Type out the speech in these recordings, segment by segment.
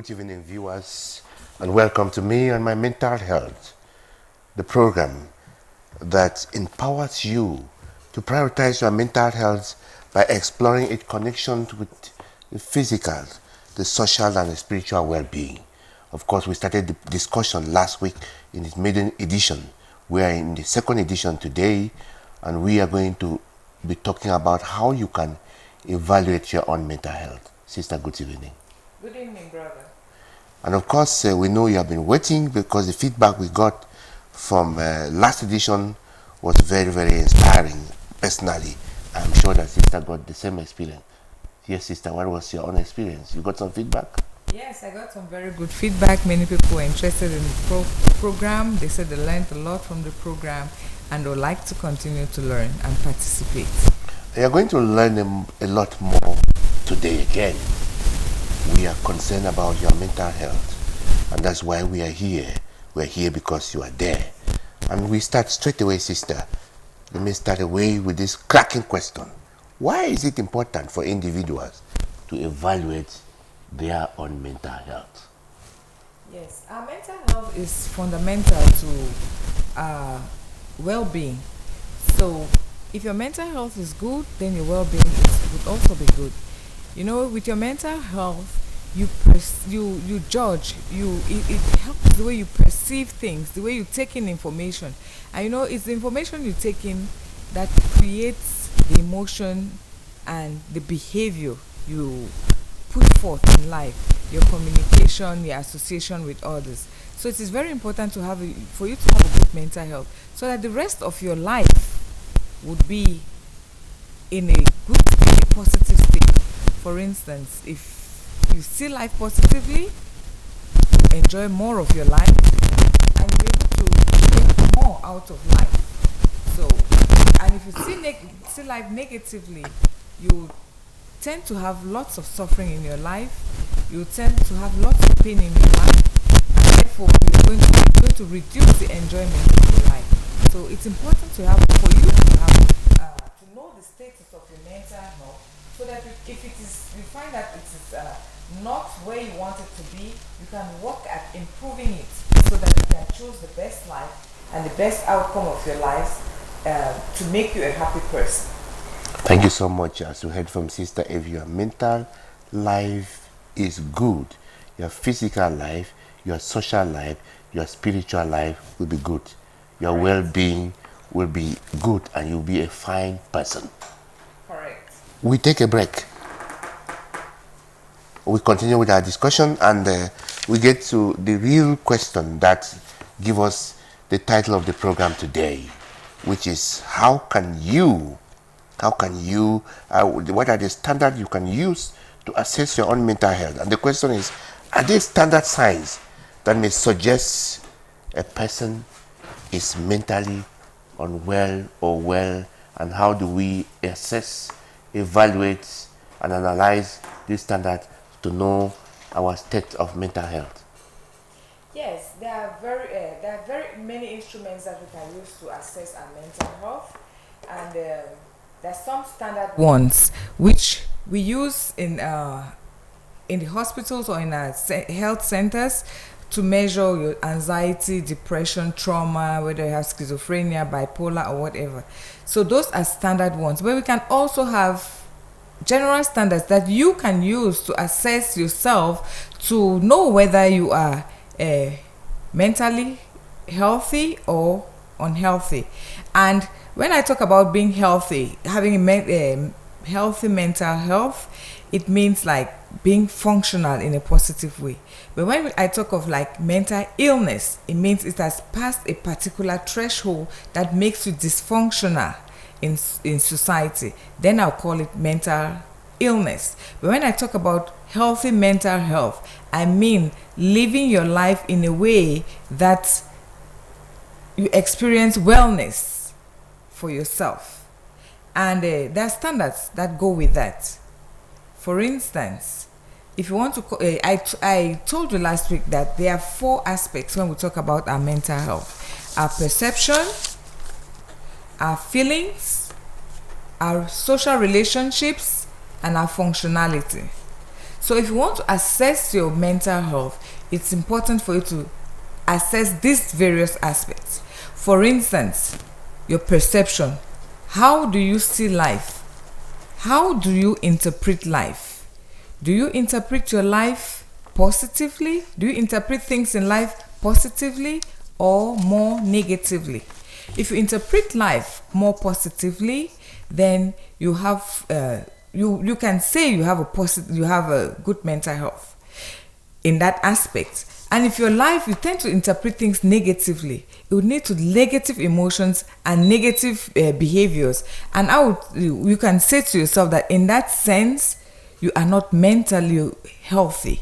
Good evening, viewers, and welcome to me and my mental health, the program that empowers you to prioritize your mental health by exploring its connection with the physical, the social, and the spiritual well-being. Of course, we started the discussion last week in its maiden edition. We are in the second edition today, and we are going to be talking about how you can evaluate your own mental health. Sister, good evening. Good evening, brother. And of course, we know you have been waiting because the feedback we got from last edition was very, very inspiring. Personally, I'm sure that Sister got the same experience. Yes, Sister, what was your own experience? You got some feedback? Yes, I got some very good feedback. Many people were interested in the program. They said they learned a lot from the program and would like to continue to learn and participate. You are going to learn a lot more today again. We are concerned about your mental health, and that's why we are here. We are here because you are there. And we start straight away, Sister. Let me start away with this cracking question. Why is it important for individuals to evaluate their own mental health? Yes, our mental health is fundamental to well-being. So if your mental health is good, then your well-being would also be good. You know, with your mental health, you judge, it helps the way you perceive things, the way you take in information. And you know, it's the information you take in that creates the emotion and the behavior you put forth in life, your communication, your association with others. So it is very important to for you to have a good mental health, so that the rest of your life would be in a positive state. For instance, if you see life positively, enjoy more of your life, and you'll be able to make more out of life. So, and if you see life negatively, you tend to have lots of suffering in your life. You tend to have lots of pain in your life, and therefore you're going to reduce the enjoyment of your life. So it's important for you to know the status of your mental health, so that if you find that it is not where you want it to be, you can work at improving it, so that you can choose the best life and the best outcome of your life to make you a happy person. Thank you so much. As you heard from Sister, if your mental life is good, your physical life, your social life, your spiritual life will be good. Your well-being will be good, and you'll be a fine person. Correct. We take a break. We continue with our discussion, and we get to the real question that gives us the title of the program today, which is what are the standards you can use to assess your own mental health? And the question is, are there standard signs that may suggest a person is mentally unwell or well, and how do we assess, evaluate, and analyze these standards to know our state of mental health? Yes, there are very many instruments that we can use to assess our mental health, and there are some standard ones which we use in the hospitals or in our health centers to measure your anxiety, depression, trauma, whether you have schizophrenia, bipolar, or whatever. So those are standard ones. But we can also have general standards that you can use to assess yourself, to know whether you are mentally healthy or unhealthy. And when I talk about being healthy, having a healthy mental health, it means like being functional in a positive way. But when I talk of like mental illness, it means it has passed a particular threshold that makes you dysfunctional in society. Then I'll call it mental illness. But when I talk about healthy mental health, I mean living your life in a way that you experience wellness for yourself. And there are standards that go with that. For instance, if you want to, I told you last week that there are 4 aspects when we talk about our mental health: our perception, our feelings, our social relationships, and our functionality. So if you want to assess your mental health, it's important for you to assess these various aspects. For instance, your perception. How do you see life? How do you interpret life? Do you interpret your life positively? Do you interpret things in life positively or more negatively? If you interpret life more positively, then you have you can say you have a good mental health in that aspect. And if your life, you tend to interpret things negatively, it would lead to negative emotions and negative behaviors. And you can say to yourself that in that sense, you are not mentally healthy.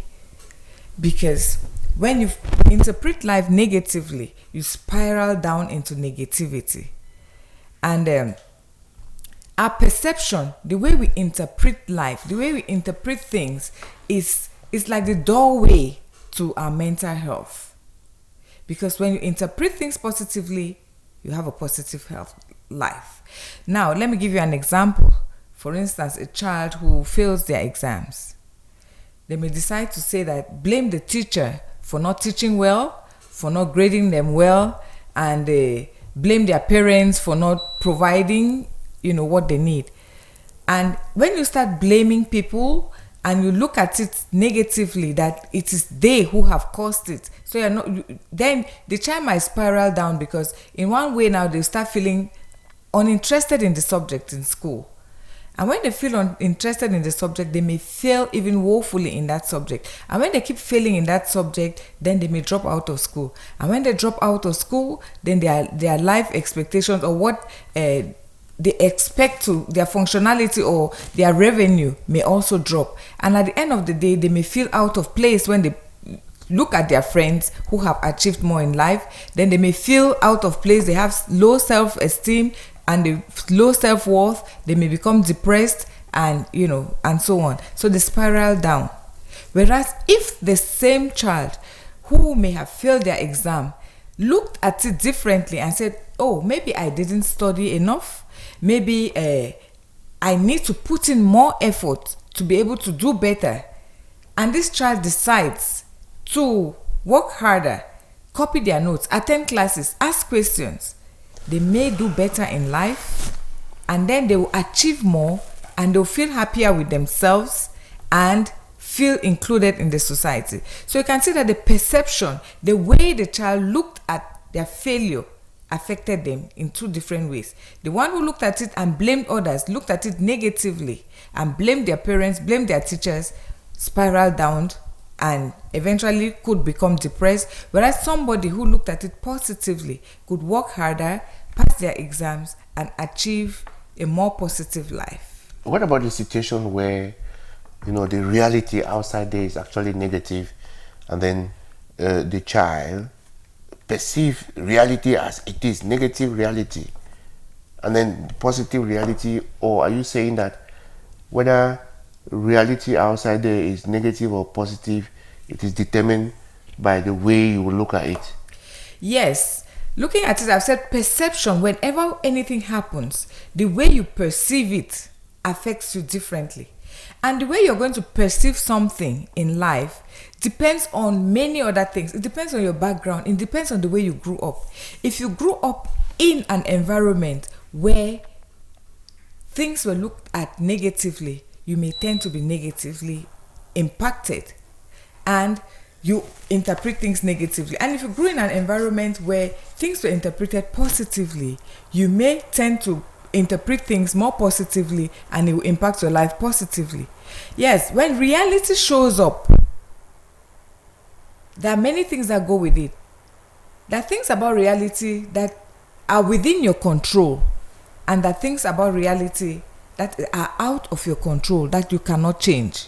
Because when you interpret life negatively, you spiral down into negativity. And our perception, the way we interpret life, the way we interpret things is like the doorway to our mental health. Because when you interpret things positively, you have a positive health life. Now, let me give you an example. For instance, a child who fails their exams. They may decide to say that blame the teacher for not teaching well, for not grading them well, and blame their parents for not providing, what they need. And when you start blaming people and you look at it negatively, that it is they who have caused it, so then the child might spiral down, because in one way now they start feeling uninterested in the subject in school. And when they feel uninterested in the subject, they may fail even woefully in that subject. And when they keep failing in that subject, then they may drop out of school. And when they drop out of school, then their life expectations, or what they expect to, their functionality or their revenue, may also drop. And at the end of the day, they may feel out of place when they look at their friends who have achieved more in life. Then they may feel out of place. They have low self-esteem and low self-worth. They may become depressed and so on. So they spiral down. Whereas if the same child who may have failed their exam looked at it differently and said, oh, maybe I didn't study enough, maybe I need to put in more effort to be able to do better, and this child decides to work harder, copy their notes, attend classes, ask questions, they may do better in life, and then they will achieve more, and they'll feel happier with themselves and feel included in the society. So you can see that the perception, the way the child looked at their failure, affected them in two different ways. The one who looked at it and blamed others, looked at it negatively and blamed their parents, blamed their teachers, spiraled down and eventually could become depressed. Whereas somebody who looked at it positively could work harder, pass their exams, and achieve a more positive life. What about the situation where, the reality outside there is actually negative, and then the child perceive reality as it is, negative reality, and then positive reality? Or are you saying that whether reality outside there is negative or positive, it is determined by the way you will look at it? Yes. Looking at it, I've said perception. Whenever anything happens, the way you perceive it affects you differently. And the way you're going to perceive something in life depends on many other things. It depends on your background. It depends on the way you grew up. If you grew up in an environment where things were looked at negatively, you may tend to be negatively impacted and you interpret things negatively. And if you grew in an environment where things were interpreted positively, you may tend to interpret things more positively and it will impact your life positively. Yes, when reality shows up, there are many things that go with it. There are things about reality that are within your control, and there are things about reality that are out of your control that you cannot change.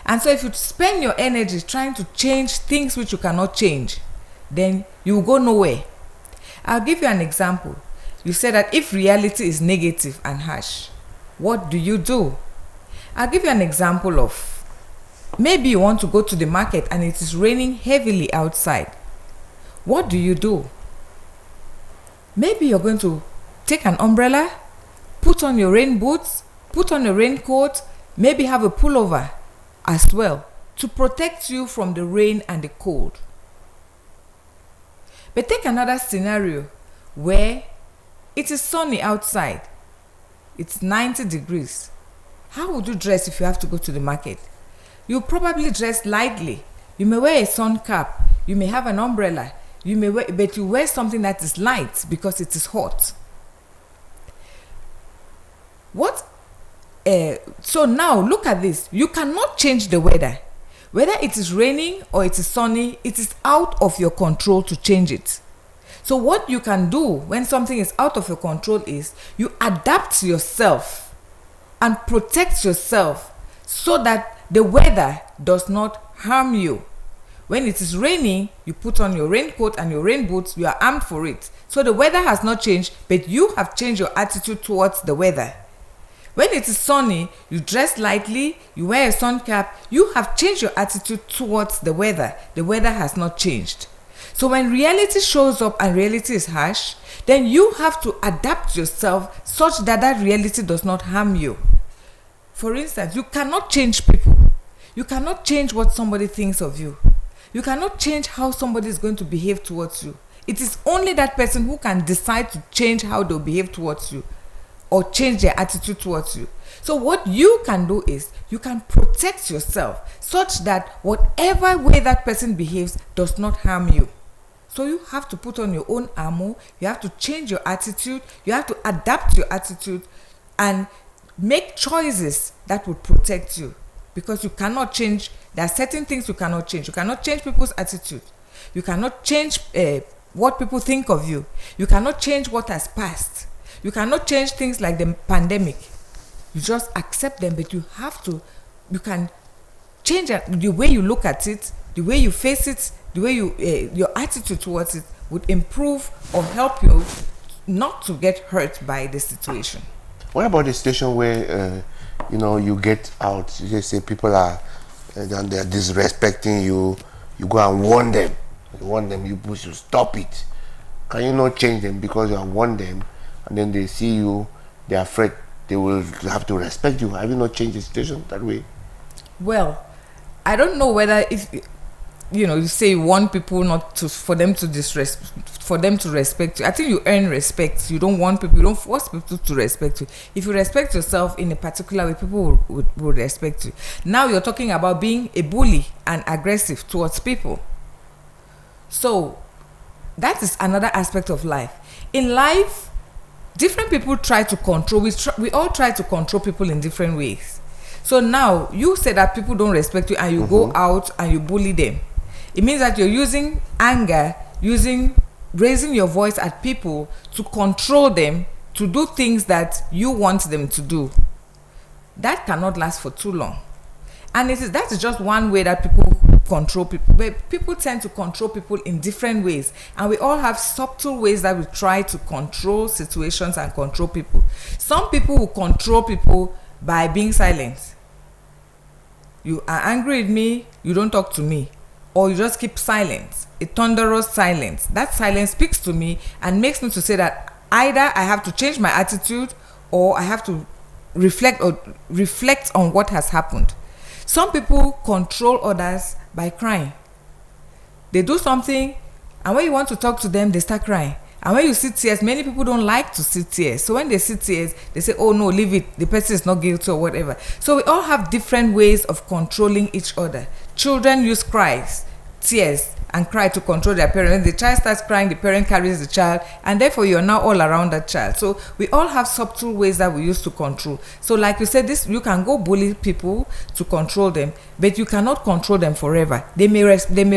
And so if you spend your energy trying to change things which you cannot change, then you will go nowhere. I'll give you an example. You said that if reality is negative and harsh, what do you do? I'll give you an example of, maybe you want to go to the market and it is raining heavily outside. What do you do? Maybe you're going to take an umbrella, put on your rain boots, put on a raincoat, maybe have a pullover as well to protect you from the rain and the cold. But take another scenario where it is sunny outside. It's 90 degrees. How would you dress if you have to go to the market? You probably dress lightly. You may wear a sun cap. You may have an umbrella. But you wear something that is light because it is hot. So now look at this. You cannot change the weather. Whether it is raining or it is sunny, it is out of your control to change it. So what you can do when something is out of your control is you adapt yourself and protect yourself so that the weather does not harm you. When it is raining, you put on your raincoat and your rain boots, you are armed for it. So the weather has not changed, but you have changed your attitude towards the weather. When it is sunny, you dress lightly, you wear a sun cap, you have changed your attitude towards the weather. The weather has not changed. So when reality shows up and reality is harsh, then you have to adapt yourself such that that reality does not harm you. For instance, you cannot change people. You cannot change what somebody thinks of you. You cannot change how somebody is going to behave towards you. It is only that person who can decide to change how they'll behave towards you or change their attitude towards you. So what you can do is you can protect yourself such that whatever way that person behaves does not harm you. So you have to put on your own armor, you have to change your attitude, you have to adapt your attitude and make choices that would protect you. Because you cannot change, there are certain things you cannot change. You cannot change people's attitude. You cannot change what people think of you. You cannot change what has passed. You cannot change things like the pandemic. You just accept them, but you can change the way you look at it, the way you face it, the way your attitude towards it would improve or help you not to get hurt by the situation. What about the situation where you get out, you just say people are they're disrespecting you, you go and warn them, you push to stop it. Can you not change them because you have warned them and then they see you, they're afraid they will have to respect you? Have you not changed the situation that way? Well, I don't know whether if you say you want people not to for them to respect you. I think you earn respect. You don't want people, you don't force people to respect you. If you respect yourself in a particular way, people will respect you. Now you're talking about being a bully and aggressive towards people. So that is another aspect of life. In life, different people try to control. We all try to control people in different ways. So now you say that people don't respect you and you go out and you bully them. It means that you're using anger, raising your voice at people to control them to do things that you want them to do. That cannot last for too long. And that is just one way that people control people. But people tend to control people in different ways. And we all have subtle ways that we try to control situations and control people. Some people will control people by being silent. You are angry with me, you don't talk to me. Or you just keep silent, a thunderous silence. That silence speaks to me and makes me to say that either I have to change my attitude or I have to reflect on what has happened. Some people control others by crying. They do something and when you want to talk to them, they start crying. And when you see tears, many people don't like to see tears. So when they see tears, they say, oh no, leave it. The person is not guilty or whatever. So we all have different ways of controlling each other. Children use tears, and cry to control their parents. When the child starts crying, the parent carries the child, and therefore you're now all around that child. So we all have subtle ways that we use to control. So like you said, you can go bully people to control them, but you cannot control them forever. They may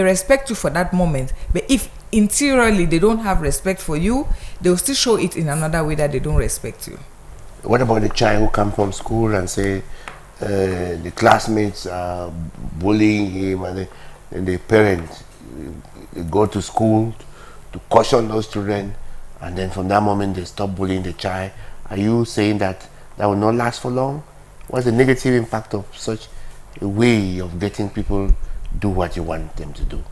respect you for that moment, but if interiorly they don't have respect for you, they'll still show it in another way that they don't respect you. What about the child who comes from school and say the classmates are bullying him and the parents go to school to caution those children, and then from that moment they stop bullying the child? Are you saying that will not last for long? What's the negative impact of such a way of getting people do what you want them to do?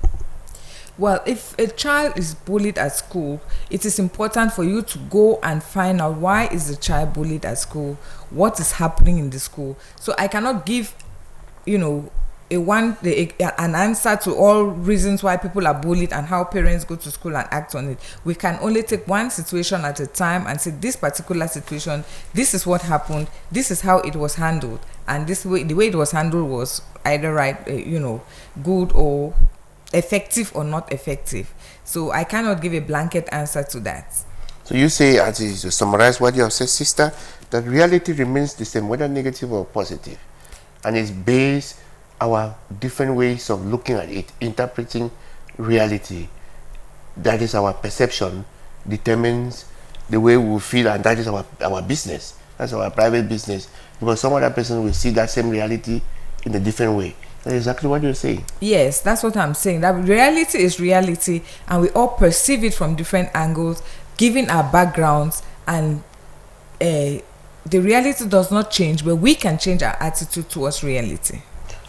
Well, if a child is bullied at school, it is important for you to go and find out why is the child bullied at school, what is happening in the school. So I cannot give, an answer to all reasons why people are bullied and how parents go to school and act on it. We can only take one situation at a time and say, this particular situation, this is what happened, this is how it was handled, and the way it was handled was either right, good or effective or not effective. So I cannot give a blanket answer to that. So you say, as to summarize what you have said, sister, that reality remains the same, whether negative or positive, and it's based our different ways of looking at it, interpreting reality. That is our perception, determines the way we feel, and that is our business. That's our private business, because some other person will see that same reality in a different way. That's exactly what you're saying. Yes, that's what I'm saying. That reality is reality, and we all perceive it from different angles, given our backgrounds, and the reality does not change, but we can change our attitude towards reality.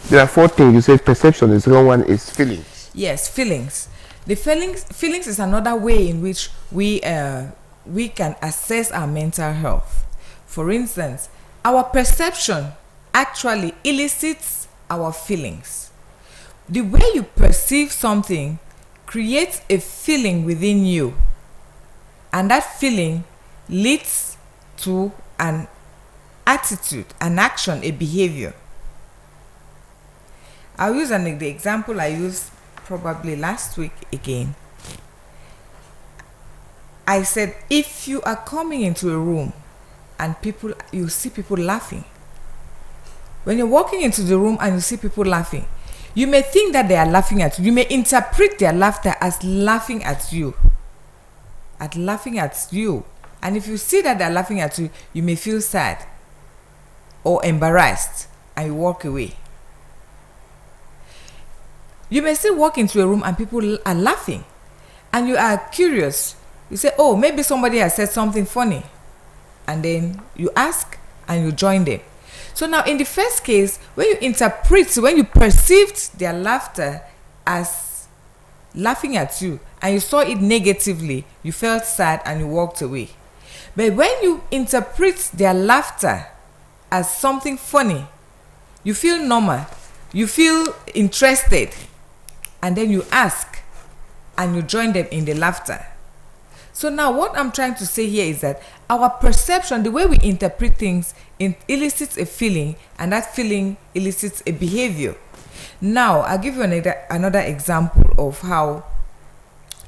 There are 4 things. You said perception. The second one is feelings. Yes, feelings. The feelings is another way in which we can assess our mental health. For instance, our perception actually elicits our feelings. The way you perceive something creates a feeling within you, and that feeling leads to an attitude, an action, a behavior. I'll use the example I used probably last week again. I said, if you are coming into a room and you see people laughing, when you're walking into the room and you see people laughing, you may think that they are laughing at you. You may interpret their laughter as laughing at you. And if you see that they're laughing at you, you may feel sad or embarrassed and you walk away. You may still walk into a room and people are laughing and you are curious. You say, oh, maybe somebody has said something funny. And then you ask and you join them. So now in the first case, when you perceived their laughter as laughing at you and you saw it negatively, you felt sad and you walked away. But when you interpret their laughter as something funny, you feel normal, you feel interested, and then you ask and you join them in the laughter. So now what I'm trying to say here is that our perception, the way we interpret things, elicits a feeling, and that feeling elicits a behavior. Now I'll give you another example of how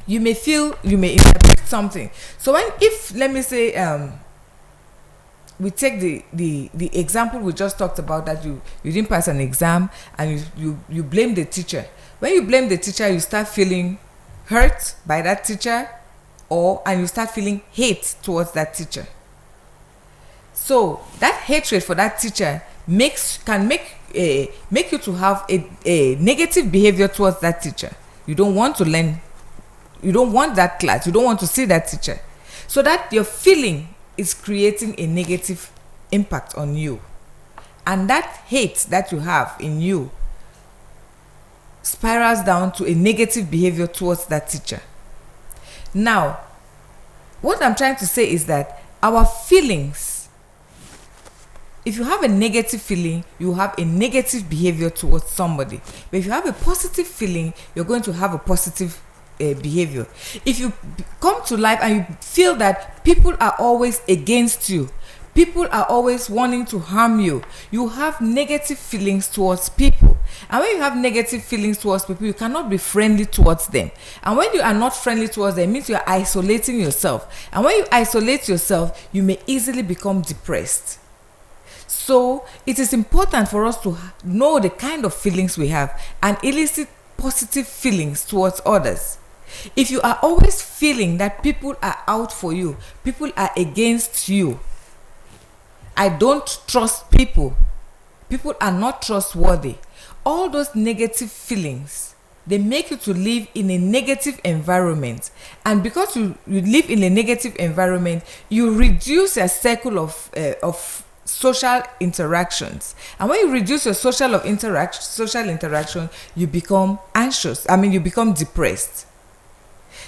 you may interpret something. So let me say we take the example we just talked about, that you didn't pass an exam and you blame the teacher. When you blame the teacher, you start feeling hurt by that teacher, and you start feeling hate towards that teacher. So that hatred for that teacher can make you to have a negative behavior towards that teacher. You don't want to learn. You don't want that class. You don't want to see that teacher. So that your feeling is creating a negative impact on you. And that hate that you have in you spirals down to a negative behavior towards that teacher. Now, what I'm trying to say is that our feelings, if you have a negative feeling, you have a negative behavior towards somebody. But if you have a positive feeling, you're going to have a positive behavior. If you come to life and you feel that people are always against you, people are always wanting to harm you, you have negative feelings towards people. And when you have negative feelings towards people, you cannot be friendly towards them. And when you are not friendly towards them, it means you are isolating yourself. And when you isolate yourself, you may easily become depressed. So it is important for us to know the kind of feelings we have and elicit positive feelings towards others. If you are always feeling that people are out for you, people are against you, I don't trust people, people are not trustworthy, all those negative feelings, they make you to live in a negative environment. And because you live in a negative environment, you reduce your circle of social interactions. And when you reduce your social interaction, you become anxious. You become depressed.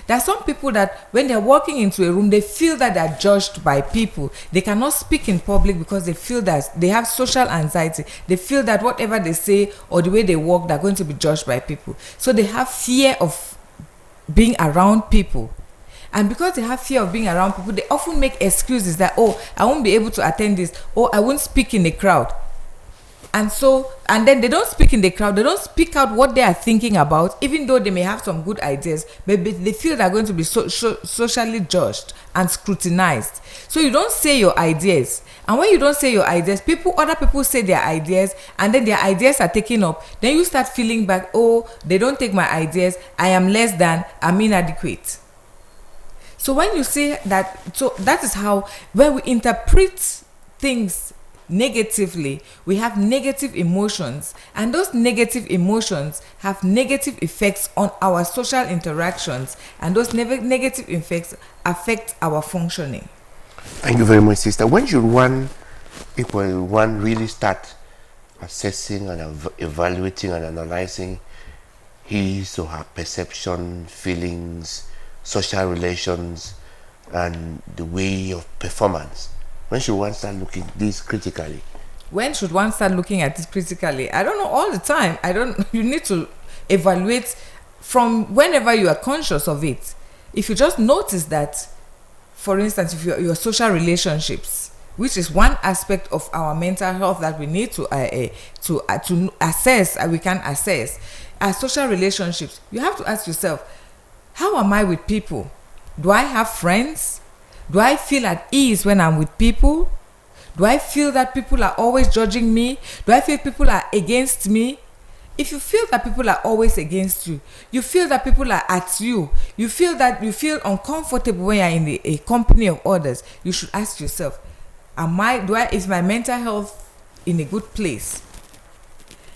There are some people that when they're walking into a room, they feel that they're judged by people. They cannot speak in public because they feel that they have social anxiety. They feel that whatever they say or the way they walk, they're going to be judged by people. So they have fear of being around people. And because they have fear of being around people, they often make excuses that, oh, I won't be able to attend this, or I won't speak in a crowd. And then they don't speak in the crowd. They don't speak out what they are thinking about, even though they may have some good ideas, but they feel they're going to be socially judged and scrutinized. So you don't say your ideas. And when you don't say your ideas, other people say their ideas, and then their ideas are taken up. Then you start feeling back, oh, they don't take my ideas. I am less than, I'm inadequate. So when you say that, so that is how, when we interpret things negatively, we have negative emotions, and those negative emotions have negative effects on our social interactions, and those negative effects affect our functioning. Thank you very much, sister. When should one really start assessing and evaluating and analyzing his or her perception, feelings, social relations, and the way of performance? When should one start looking at this critically? When should one start looking at this critically? I don't know, all the time. You need to evaluate from whenever you are conscious of it. If you just notice that, for instance, if your social relationships, which is one aspect of our mental health that we need to assess, we can assess our social relationships. You have to ask yourself, how am I with people? Do I have friends? Do I feel at ease when I'm with people? Do I feel that people are always judging me? Do I feel people are against me? If you feel that people are always against you, you feel that people are at you, you feel uncomfortable when you're in a company of others, you should ask yourself, is my mental health in a good place?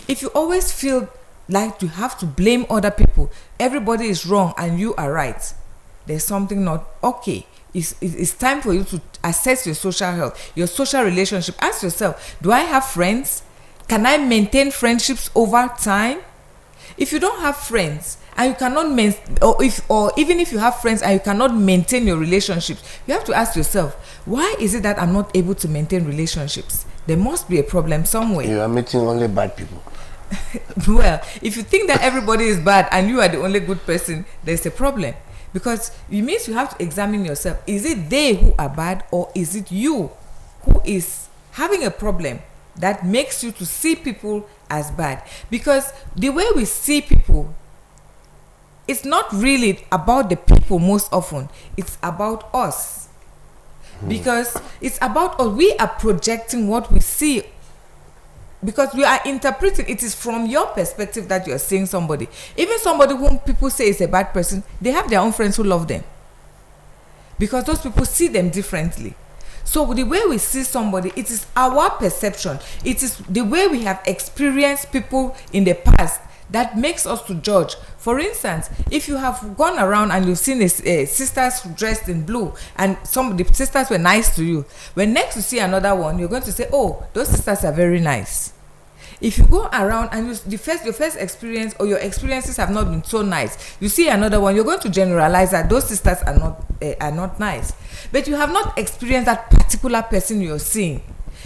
If you always feel like you have to blame other people, everybody is wrong and you are right, there's something not okay. It's time for you to assess your social health, your social relationship. Ask yourself, do I have friends? Can I maintain friendships over time? If you don't have friends and you cannot even if you have friends and you cannot maintain your relationships, you have to ask yourself, why is it that I'm not able to maintain relationships? There must be a problem somewhere. You are meeting only bad people. Well, if you think that everybody is bad and you are the only good person, there's a problem. Because it means you have to examine yourself. Is it they who are bad, or is it you who is having a problem that makes you to see people as bad? Because the way we see people, it's not really about the people most often. It's about us. Because it's about us. We are projecting what we see. Because we are interpreting, it is from your perspective that you are seeing somebody. Even somebody whom people say is a bad person, they have their own friends who love them. Because those people see them differently. So the way we see somebody, it is our perception. It is the way we have experienced people in the past that makes us to judge. For instance, if you have gone around and you've seen sisters dressed in blue, and some of the sisters were nice to you, when next you see another one, you're going to say, oh, those sisters are very nice. If you go around and your first experience or your experiences have not been so nice, you see another one, you're going to generalize that those sisters are not nice. But you have not experienced that particular person you're seeing.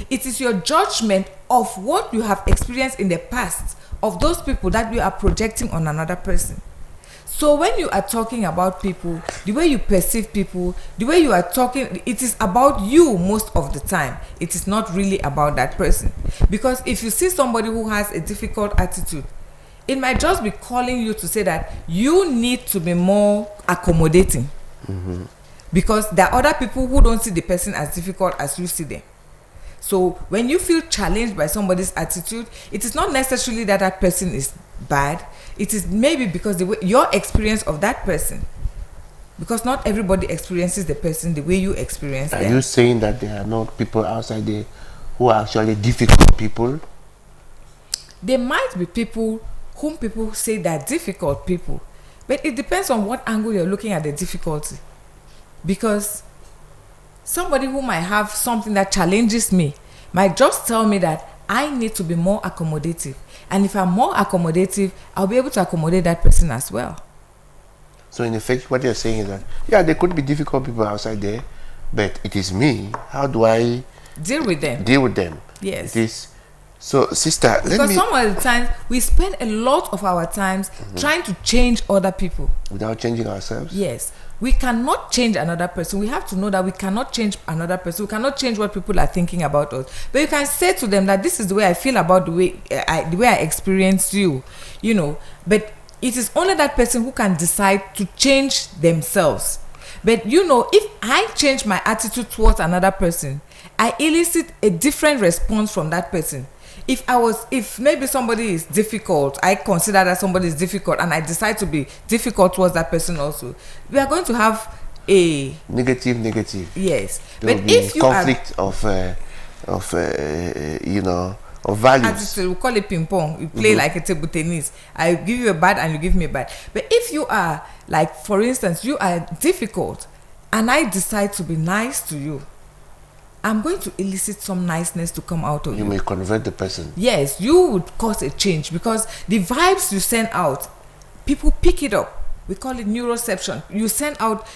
It is your judgment of what you have experienced in the past of those people that you are projecting on another person. So when you are talking about people, the way you perceive people, the way you are talking, it is about you most of the time. It is not really about that person. Because if you see somebody who has a difficult attitude, it might just be calling you to say that you need to be more accommodating. Because there are other people who don't see the person as difficult as you see them. So when you feel challenged by somebody's attitude, it is not necessarily that that person is bad. It is maybe because your experience of that person. Because not everybody experiences the person the way you experience them. Are you saying that there are not people outside there who are actually difficult people? There might be people whom people say they're difficult people. But it depends on what angle you're looking at the difficulty. Because somebody who might have something that challenges me might just tell me that I need to be more accommodative. And if I'm more accommodative, I'll be able to accommodate that person as well. So in effect, what you're saying is that, yeah, there could be difficult people outside there, but it is me. How do I Deal with them. deal with them? Yes. It is. So, sister, let Because me, some of the times we spend a lot of our times trying to change other people. without changing ourselves. Yes. We cannot change another person. We have to know that we cannot change another person. We cannot change what people are thinking about us. But you can say to them that this is the way I feel about the way I experience you, you know. But it is only that person who can decide to change themselves. But you know, if I change my attitude towards another person, I elicit a different response from that person. If maybe somebody is difficult, I consider that somebody is difficult, and I decide to be difficult towards that person also, we are going to have a Negative. yes. There But will be if you conflict are of values. attitude, we call it ping pong. We play like a table tennis. I give you a bad and you give me a bad. But if you are, like, for instance, you are difficult, and I decide to be nice to you, I'm going to elicit some niceness to come out of You you. may convert the person. Yes, you would cause a change, because the vibes you send out, people pick it up. We call it neuroception. You send out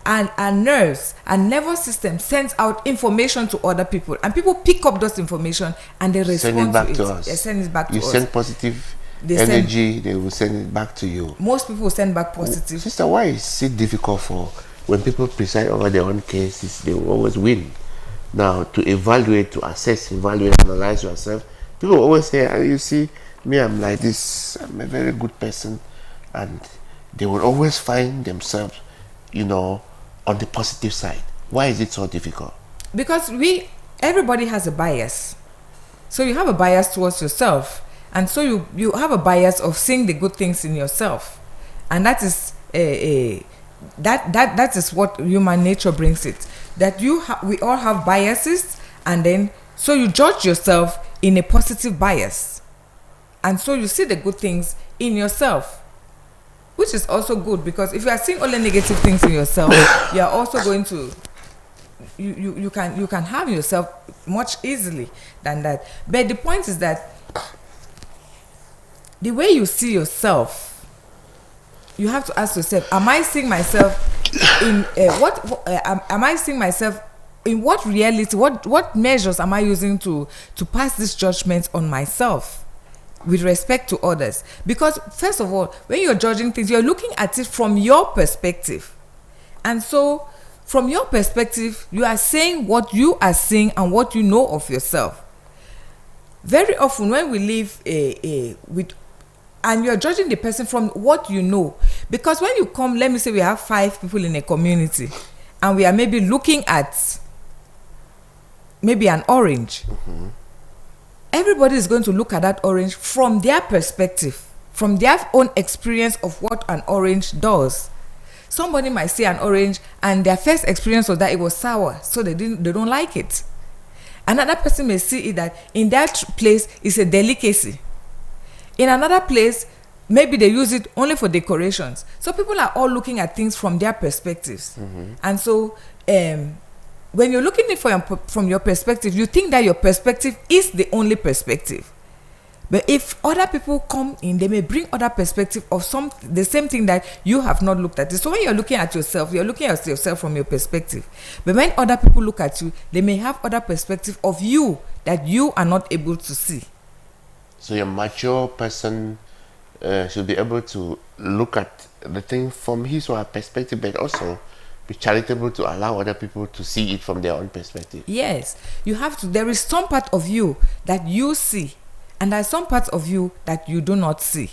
and nerves and nervous system sends out information to other people, and people pick up those information and they Send it respond back to it. to us. They send it back You to us. send positive They send- energy, they will send it back to you. Most people send back positive. Sister, why is it difficult for when people preside over their own cases, they will always win? Now, to evaluate, to assess, evaluate, analyze yourself, people always say, "Ah, you see, me, I'm like this, I'm a very good person," and they will always find themselves, on the positive side. Why is it so difficult? Because everybody has a bias. So you have a bias towards yourself, and so you have a bias of seeing the good things in yourself, and that is that is what human nature brings it. That we all have biases, and then so you judge yourself in a positive bias, and so you see the good things in yourself, which is also good, because if you are seeing only negative things in yourself, you are also going to you can harm yourself much easily than that. But the point is that the way you see yourself, you have to ask yourself, am I seeing myself in am I seeing myself in what reality, what measures am I using to pass this judgment on myself with respect to others? Because first of all, when you're judging things, you're looking at it from your perspective, and so from your perspective, you are saying what you are seeing and what you know of yourself. Very often when we live with, and you're judging the person from what you know, because when you come, let me say we have 5 people in a community, and we are maybe looking at maybe an orange. Everybody is going to look at that orange from their perspective, from their own experience of what an orange does. Somebody might see an orange and their first experience was that it was sour, so they don't like it. Another person may see it that in that place it's a delicacy. In another place, maybe they use it only for decorations. So people are all looking at things from their perspectives. And so when you're looking at it from your perspective, you think that your perspective is the only perspective. But if other people come in, they may bring other perspective of the same thing that you have not looked at. So when you're looking at yourself, you're looking at yourself from your perspective. But when other people look at you, they may have other perspective of you that you are not able to see. So a mature person should be able to look at the thing from his or her perspective, but also be charitable to allow other people to see it from their own perspective. Yes, you have to. There is some part of you that you see, and there's some parts of you that you do not see,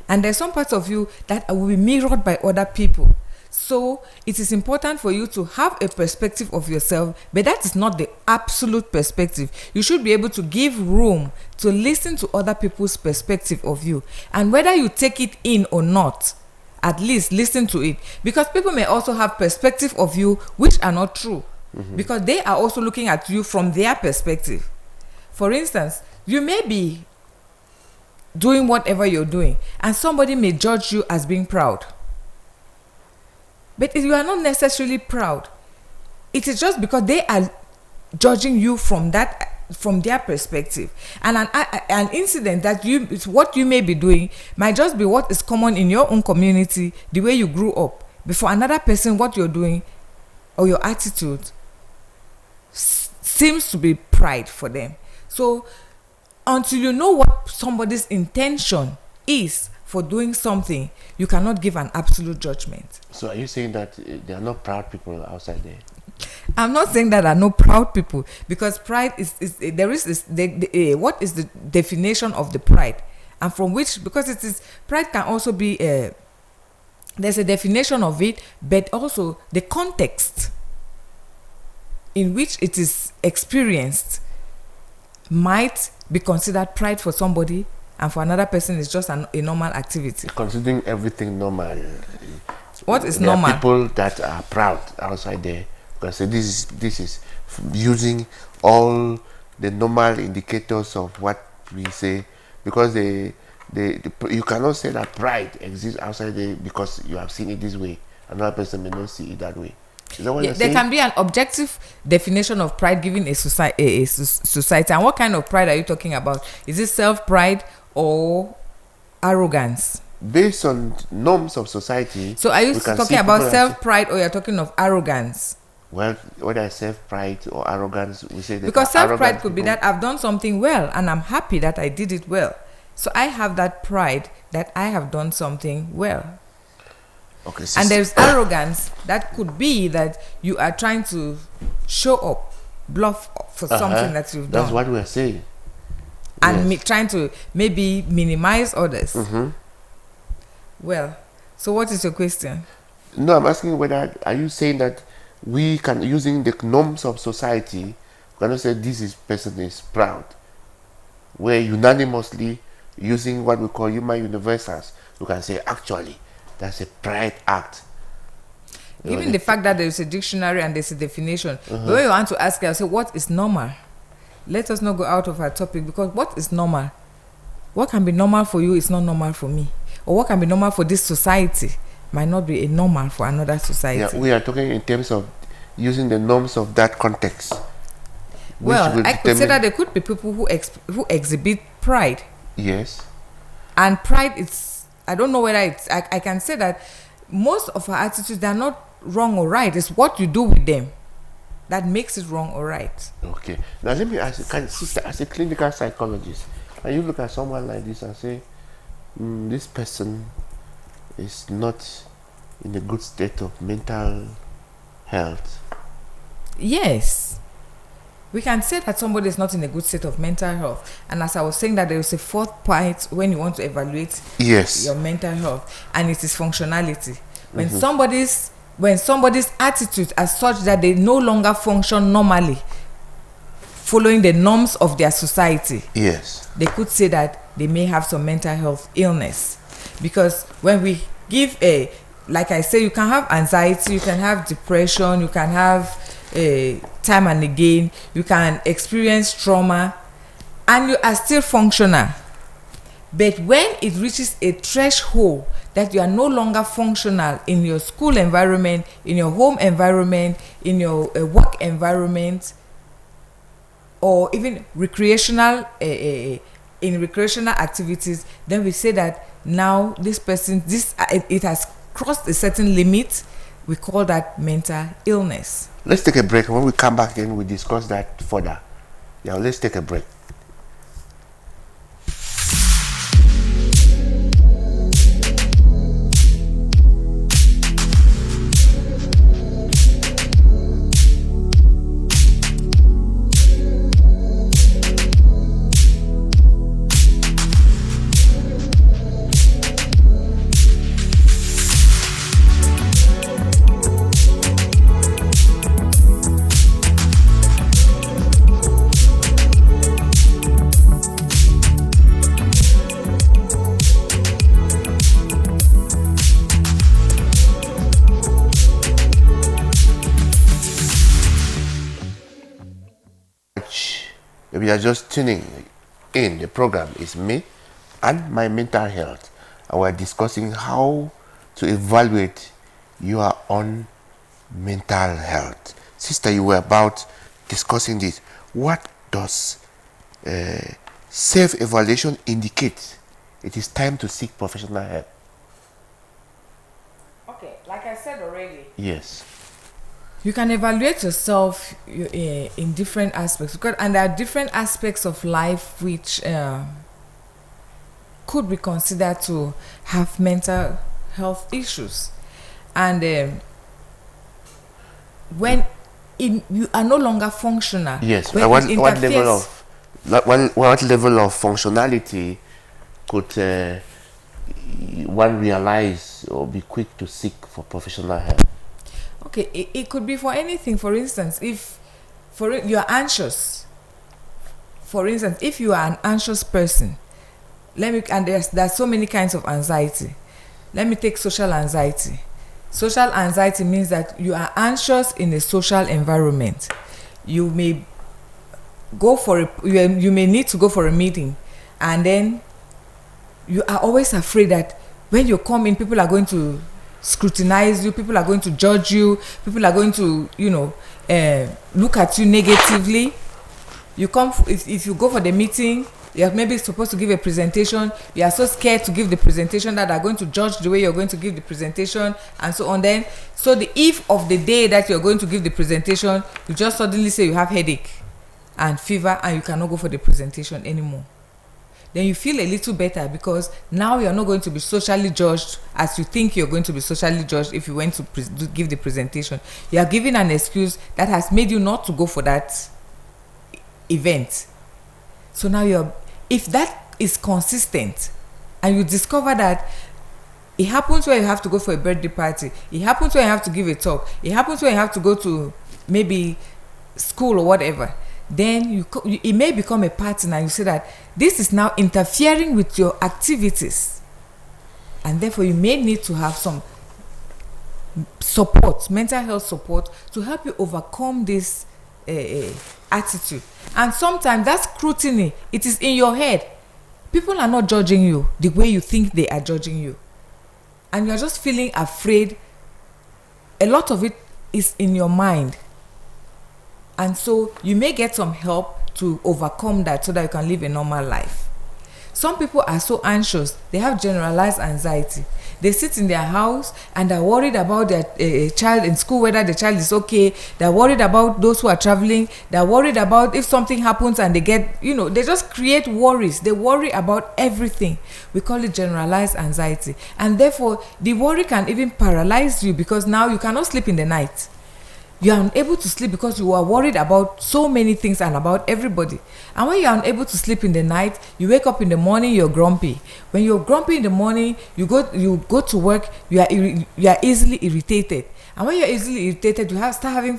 and there's some parts of you that will be mirrored by other people. So it is important for you to have a perspective of yourself, but that is not the absolute perspective. You should be able to give room to listen to other people's perspective of you, and whether you take it in or not, at least listen to it, because people may also have perspective of you which are not true, because they are also looking at you from their perspective. For instance, you may be doing whatever you're doing, and somebody may judge you as being proud. But you are not necessarily proud. It is just because they are judging you from that from their perspective. And an incident that it's what you may be doing might just be what is common in your own community, the way you grew up. Before another person, what you're doing or your attitude seems to be pride for them. So until you know what somebody's intention is for doing something, you cannot give an absolute judgment. So are you saying that there are no proud people outside there? I'm not saying that there are no proud people, because pride is there is this, what is the definition of the pride, and from which, because it is, pride can also be there's a definition of it, but also the context in which it is experienced might be considered pride for somebody, and for another person it's just a normal activity. Considering everything normal, what is there normal? are people that are proud outside there because this is using all the normal indicators of what we say, because you cannot say that pride exists outside there because you have seen it this way. Another person may not see it that way. Is that what you're There saying? can be an objective definition of pride given a society. And what kind of pride are you talking about? Is it self-pride or arrogance? Based on norms of society. So are you we can talking see about people self-pride, or you're talking of arrogance? Well, whether self-pride or arrogance, we say that. Because self-pride could be that I've done something well and I'm happy that I did it well. So I have that pride that I have done something well. Okay, And there's arrogance that could be that you are trying to show up, bluff for something that you've done. That's what we're saying. And Yes. trying to maybe minimize others. Mm-hmm. Well, so what is your question? No, I'm asking whether, are you saying that we can, using the norms of society, we cannot say this person is proud, where unanimously, using what we call human universals, we can say actually that's a pride act. Given the fact that there is a dictionary and there's a definition, but when you want to ask yourself, what is normal? Let us not go out of our topic, because what is normal? What can be normal for you is not normal for me. Or what can be normal for this society might not be a normal for another society. Yeah, we are talking in terms of using the norms of that context. Well, I could say that there could be people who exhibit pride. Yes. And pride is, I don't know whether it's, I can say that most of our attitudes, they're not wrong or right. It's what you do with them that makes it wrong or right. Okay. Now let me ask you, sister, as a clinical psychologist, can you look at someone like this and say, this person is not in a good state of mental health? Yes. We can say that somebody is not in a good state of mental health. And as I was saying, that there is a fourth point when you want to evaluate your mental health, and it is functionality. When somebody's attitude is such that they no longer function normally, following the norms of their society, yes, they could say that they may have some mental health illness. Because when we give like I say, you can have anxiety, you can have depression, you can have time and again, you can experience trauma, and you are still functional. But when it reaches a threshold that you are no longer functional in your school environment, in your home environment, in your work environment, or even recreational in recreational activities, then we say that now this person, it has crossed a certain limit. We call that mental illness. Let's take a break. When we come back again, we discuss that further. Yeah, let's take a break. If you are just tuning in, the program is me and my mental health, and we're discussing how to evaluate your own mental health. Sister, you were about discussing this. What does self-evaluation indicates it is time to seek professional help. Okay, like I said already, Yes. you can evaluate yourself in different aspects, and there are different aspects of life which could be considered to have mental health issues. And when you are no longer functional, Yes. when What, it what level interferes, of what level of functionality could one realize or be quick to seek for professional help? okay, it could be for anything. For instance, if you're anxious, for instance, if you are an anxious person, and there's so many kinds of anxiety. Let me take social anxiety. Social anxiety means that you are anxious in a social environment. You may you may need to go for a meeting, and then you are always afraid that when you come in, people are going to scrutinize you, people are going to judge you, people are going to look at you negatively. You come if you go for the meeting, you're maybe supposed to give a presentation, you are so scared to give the presentation that are going to judge the way you're going to give the presentation, and so on. Then so the eve of the day that you're going to give the presentation, you just suddenly say you have headache and fever and you cannot go for the presentation anymore. Then you feel a little better because now you're not going to be socially judged as you think you're going to be socially judged if you went to give the presentation. You are giving an excuse that has made you not to go for that event. So now if that is consistent and you discover that it happens when you have to go for a birthday party, it happens when you have to give a talk, it happens when you have to go to maybe school or whatever, then it may become a pattern, and you say that this is now interfering with your activities, and therefore you may need to have some support, mental health support, to help you overcome this attitude. And sometimes that scrutiny, it is in your head. People are not judging you the way you think they are judging you, and you're just feeling afraid. A lot of it is in your mind, and so you may get some help to overcome that so that you can live a normal life. Some people are so anxious, they have generalized anxiety. They sit in their house and are worried about their child in school, whether the child is okay. They're worried about those who are traveling. They're worried about if something happens and they get, they just create worries. They worry about everything. We call it generalized anxiety. And therefore, the worry can even paralyze you because now you cannot sleep in the night. You are unable to sleep because you are worried about so many things and about everybody. And when you are unable to sleep in the night, you wake up in the morning, you're grumpy. When you're grumpy in the morning, you go to work, you are easily irritated. And when you're easily irritated, you start having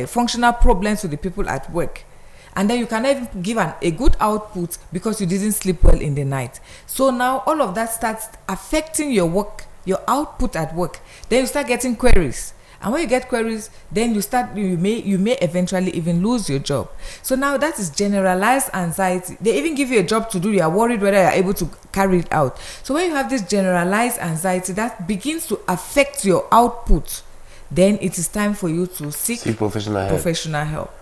functional problems with the people at work. And then you cannot even give a good output because you didn't sleep well in the night. So now all of that starts affecting your work, your output at work. Then you start getting queries. And when you get queries, then you may eventually even lose your job. So now that is generalized anxiety. They even give you a job to do, you are worried whether you are able to carry it out. So when you have this generalized anxiety that begins to affect your output, then it is time for you to seek professional help.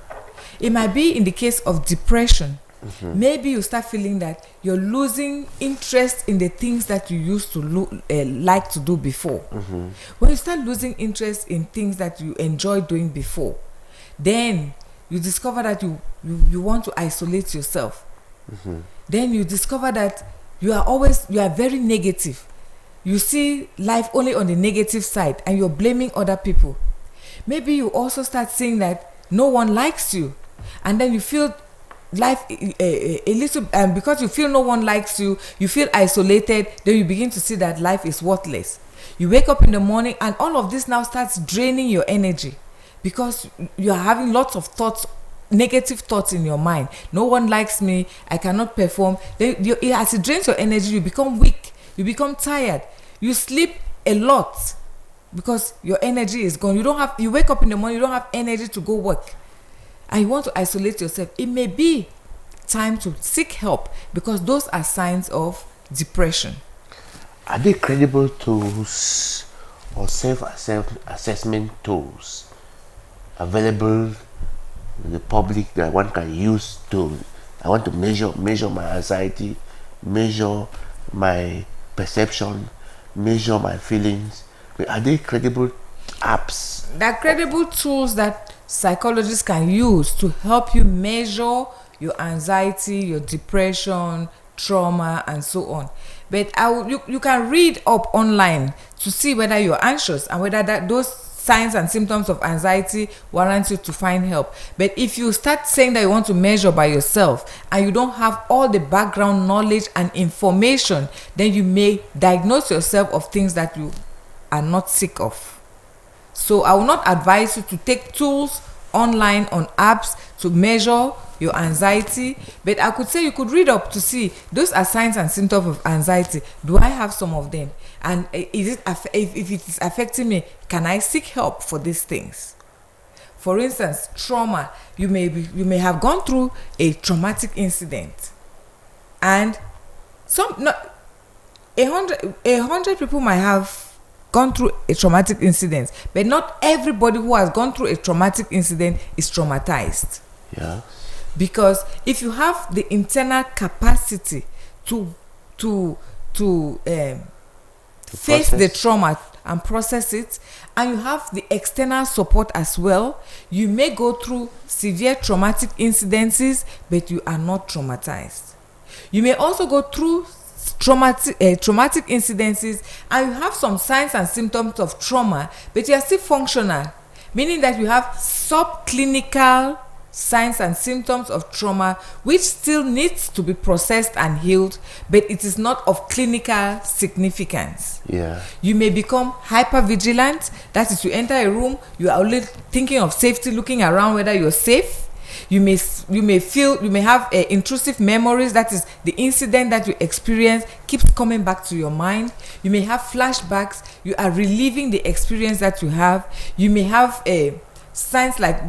It might be in the case of depression. Mm-hmm. Maybe you start feeling that you're losing interest in the things that you used to like to do before. Mm-hmm. When you start losing interest in things that you enjoyed doing before, then you discover that you want to isolate yourself. Mm-hmm. Then you discover that you are very negative. You see life only on the negative side and you're blaming other people. Maybe you also start seeing that no one likes you, and then you feel life a little, and because you feel no one likes you, you feel isolated, then you begin to see that life is worthless. You wake up in the morning and all of this now starts draining your energy because you are having lots of thoughts, negative thoughts in your mind. No one likes me, I cannot perform. Then as it drains your energy, you become weak, you become tired, you sleep a lot because your energy is gone. You wake up in the morning, you don't have energy to go work, and you want to isolate yourself. It may be time to seek help because those are signs of depression. Are there credible tools or self-assessment tools available to the public that one can use to I want to measure my anxiety, measure my perception, measure my feelings. Are they credible apps? There are credible tools that psychologists can use to help you measure your anxiety, your depression, trauma, and so on. But you can read up online to see whether you're anxious and whether those signs and symptoms of anxiety warrant you to find help. But if you start saying that you want to measure by yourself and you don't have all the background knowledge and information, then you may diagnose yourself of things that you are not sick of. So I will not advise you to take tools online on apps to measure your anxiety, but I could say you could read up to see those are signs and symptoms of anxiety. Do I have some of them? And is it if it is affecting me, can I seek help for these things? For instance, trauma. You may have gone through a traumatic incident, and a hundred people might have gone through a traumatic incident, but not everybody who has gone through a traumatic incident is traumatized. Yeah. Because if you have the internal capacity to face the trauma and process it, and you have the external support as well, you may go through severe traumatic incidences, but you are not traumatized. You may also go through traumatic incidences and you have some signs and symptoms of trauma, but you are still functional, meaning that you have subclinical signs and symptoms of trauma which still needs to be processed and healed, but it is not of clinical significance. Yeah. You may become hypervigilant. That is, you enter a room, you are only thinking of safety, looking around whether you're safe. You may have intrusive memories. That is, the incident that you experience keeps coming back to your mind. You may have flashbacks. You are reliving the experience that you have. You may have signs like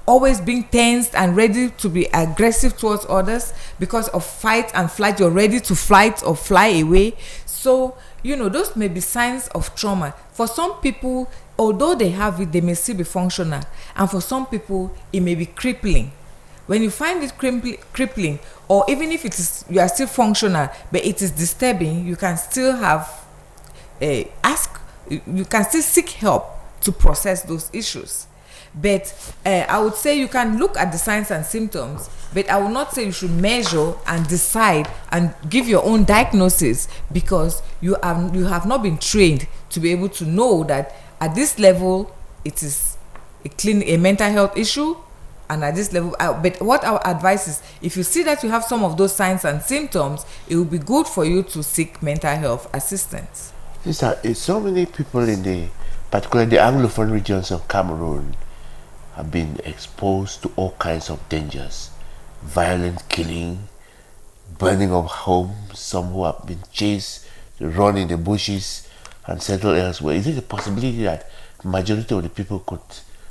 always being tensed and ready to be aggressive towards others because of fight and flight. You're ready to fight or fly away. So, those may be signs of trauma. For some people, although they have it, they may still be functional. And for some people, it may be crippling. When you find it crippling, or even if you are still functional, but it is disturbing, you can still you can still seek help to process those issues. But I would say you can look at the signs and symptoms, but I would not say you should measure and decide and give your own diagnosis, because you have not been trained to be able to know that at this level it is a mental health issue, and at this level. But what our advice is, if you see that you have some of those signs and symptoms, it will be good for you to seek mental health assistance. So many people particularly the Anglophone regions of Cameroon, have been exposed to all kinds of dangers, violent killing, burning of homes, some who have been chased, run in the bushes and settle elsewhere. Is it a possibility that the majority of the people could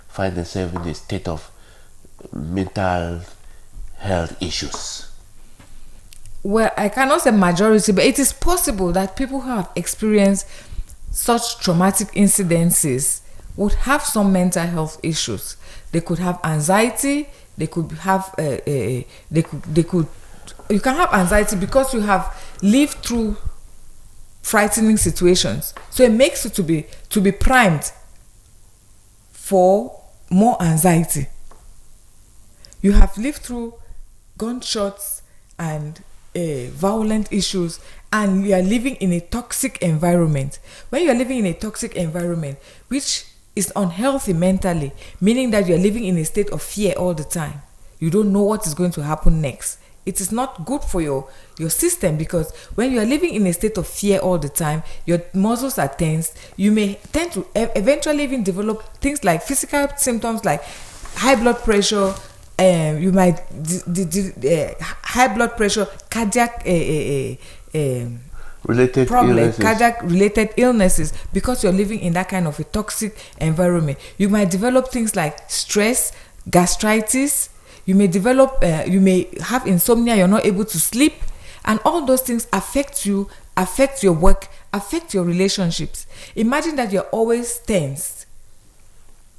find themselves in a state of mental health issues? Well, I cannot say majority, but it is possible that people who have experienced such traumatic incidences would have some mental health issues. They could have anxiety. They could have you can have anxiety because you have lived through frightening situations. So it makes you to be primed for more anxiety. You have lived through gunshots and violent issues, and you are living in a toxic environment. When you are living in a toxic environment, which is unhealthy mentally, meaning that you are living in a state of fear all the time, you don't know what is going to happen next. It is not good for your system, because when you are living in a state of fear all the time, your muscles are tensed. You may tend to eventually even develop things like physical symptoms like high blood pressure. You might high blood pressure, cardiac related problem, illnesses. cardiac related illnesses, because you're living in that kind of a toxic environment. You might develop things like stress, gastritis. You may you may have insomnia. You're not able to sleep, and all those things affect you, affect your work, affect your relationships. Imagine that you're always tense.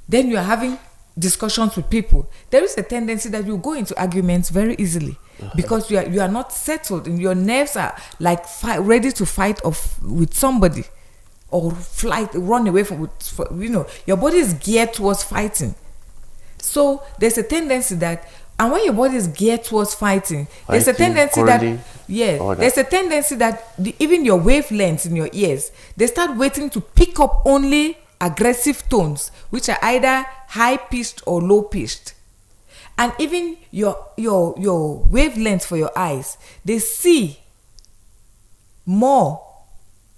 Then you're having discussions with people, there is a tendency that you go into arguments very easily because you are not settled and your nerves are like ready to fight off with somebody or run away from, your body is geared towards fighting. So there's a tendency that, and when your body is geared towards fighting, there's a tendency there's a tendency that even your wavelengths in your ears, they start waiting to pick up only aggressive tones, which are either high pitched or low pitched. And even your wavelengths for your eyes, they see more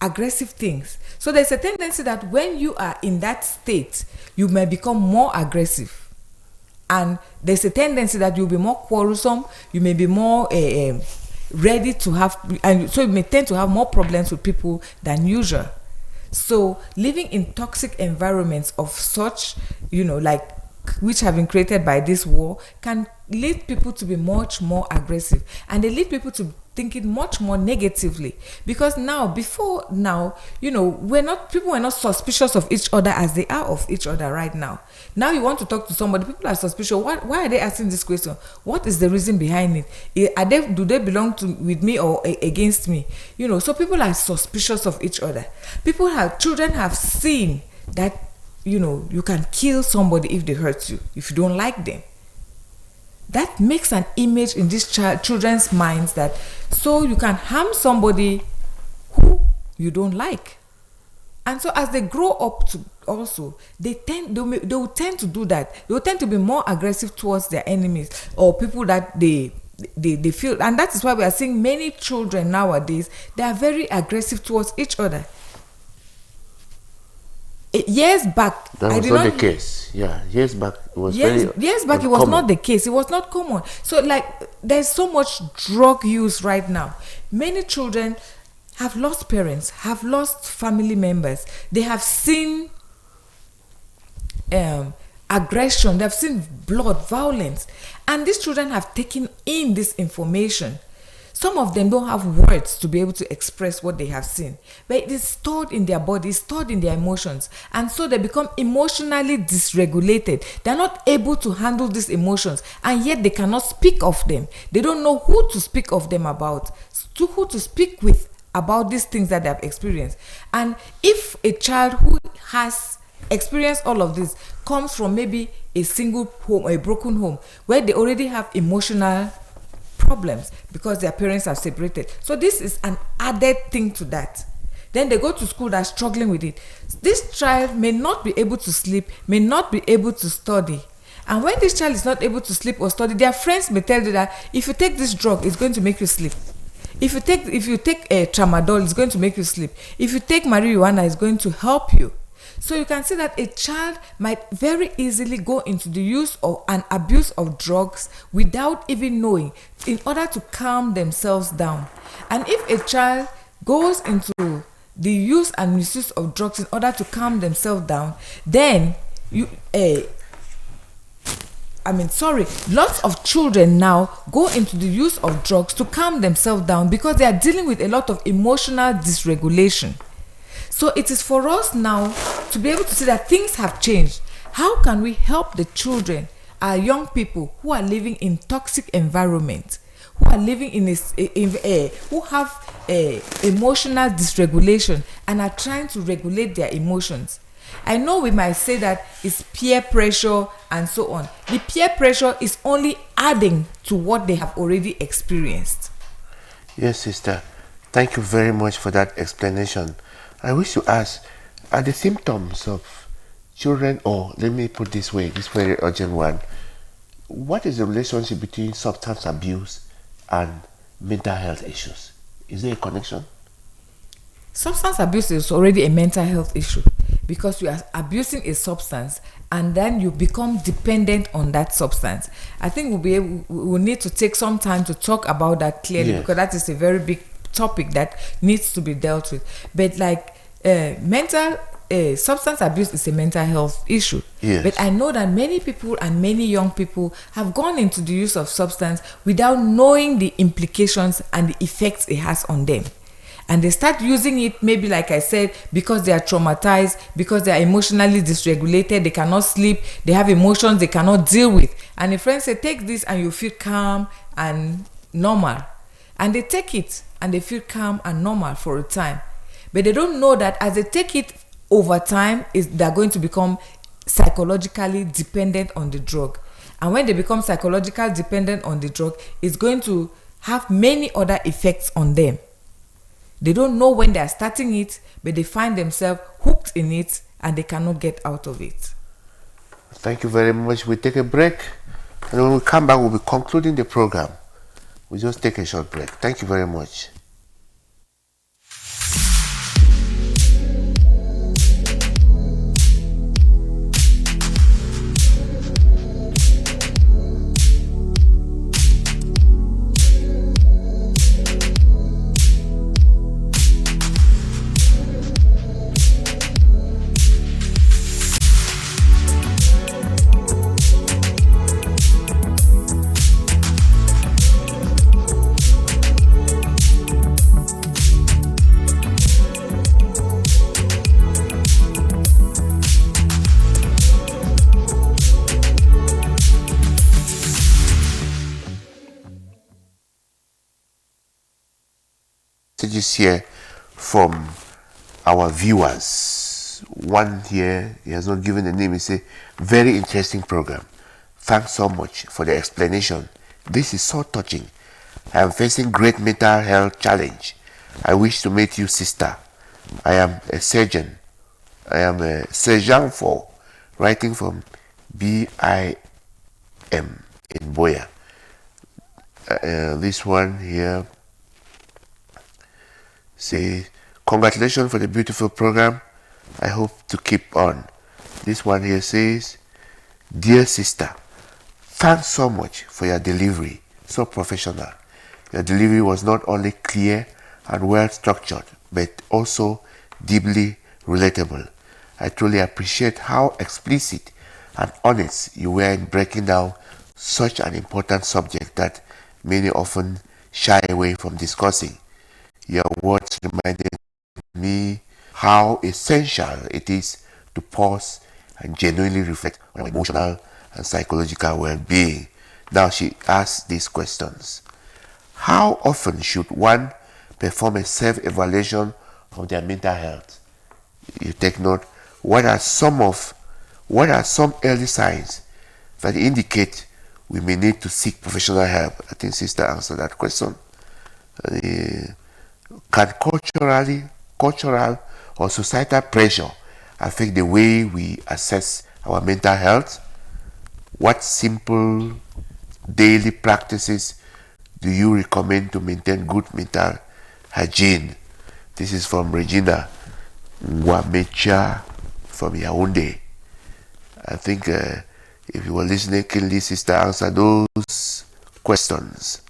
aggressive things. So there's a tendency that when you are in that state, you may become more aggressive. And there's a tendency that you'll be more quarrelsome, you may be more ready to have, and so you may tend to have more problems with people than usual. So living in toxic environments of such, like which have been created by this war, can lead people to be much more aggressive, and they lead people to thinking much more negatively, because before now, people were not suspicious of each other as they are of each other right now. Now you want to talk to somebody, people are suspicious. Why are they asking this question? What is the reason behind it? Do they belong with me or against me? So people are suspicious of each other. Children have seen that you can kill somebody if they hurt you, if you don't like them. That makes an image in these children's minds that so you can harm somebody who you don't like. And so as they grow up to also, they will tend to do that. They will tend to be more aggressive towards their enemies or people that they feel. And that is why we are seeing many children nowadays, they are very aggressive towards each other. Years back, that was not the case. Yeah, years back it was it was not the case. It was not common. So there's so much drug use right now. Many children have lost parents, have lost family members. They have seen aggression. They have seen blood, violence, and these children have taken in this information. Some of them don't have words to be able to express what they have seen, but it is stored in their body, stored in their emotions, and so they become emotionally dysregulated. They're not able to handle these emotions, and yet they cannot speak of them. They don't know who to speak of them about, who to speak with about these things that they have experienced. And if a child who has experienced all of this comes from maybe a single home or a broken home where they already have emotional problems because their parents are separated, so this is an added thing to that. Then they go to school, they're struggling with it. This child may not be able to sleep, may not be able to study, and when this child is not able to sleep or study, their friends may tell you that if you take this drug, it's going to make you sleep. If you take a tramadol, it's going to make you sleep. If you take marijuana, it's going to help you. So you can see that a child might very easily go into the use of an abuse of drugs without even knowing, in order to calm themselves down. And if a child goes into the use and misuse of drugs in order to calm themselves down, then lots of children now go into the use of drugs to calm themselves down because they are dealing with a lot of emotional dysregulation. So it is for us now to be able to see that things have changed. How can we help the children, our young people who are living in toxic environments, who are living who have emotional dysregulation and are trying to regulate their emotions? I know we might say that it's peer pressure and so on. The peer pressure is only adding to what they have already experienced. Yes, sister. Thank you very much for that explanation. I wish to ask, are the symptoms of children, or let me put this way, this very urgent one, what is the relationship between substance abuse and mental health issues? Is there a connection? Substance abuse is already a mental health issue because you are abusing a substance and then you become dependent on that substance. I think we'll need to take some time to talk about that clearly, yes, because that is a very big topic that needs to be dealt with. But substance abuse is a mental health issue. Yes. But I know that many people and many young people have gone into the use of substance without knowing the implications and the effects it has on them. and they start using it, maybe like I said, because they are traumatized, because they are emotionally dysregulated, they cannot sleep, they have emotions they cannot deal with, and a friend say take this and you feel calm and normal, and they take it and they feel calm and normal for a time, but they don't know that as they take it over time, they're going to become psychologically dependent on the drug. And when they become psychologically dependent on the drug, it's going to have many other effects on them. They don't know when they are starting it, but they find themselves hooked in it and they cannot get out of it. Thank you very much. We take a break, and when we come back, we'll be concluding the program. We just take a short break. Thank you very much. Messages here from our viewers. One here, he has not given a name, he say, very interesting program. Thanks so much for the explanation. This is so touching. I am facing great mental health challenge. I wish to meet you, sister. I am a surgeon. I am a surgeon for writing from BIM in Boya. This one here say, congratulations for the beautiful program. I hope to keep on. This one here says, dear sister, thanks so much for your delivery. So professional. Your delivery was not only clear and well structured, but also deeply relatable. I truly appreciate how explicit and honest you were in breaking down such an important subject that many often shy away from discussing. Your words reminded me how essential it is to pause and genuinely reflect on our emotional and psychological well-being. Now she asks these questions. How often should one perform a self-evaluation of their mental health? You take note. What are some early signs that indicate we may need to seek professional help? I think sister answered that question. Can cultural or societal pressure affect the way we assess our mental health? What simple daily practices do you recommend to maintain good mental hygiene? This is from Regina Wamecha from Yaoundé. I think if you were listening, kindly sister, answer those questions.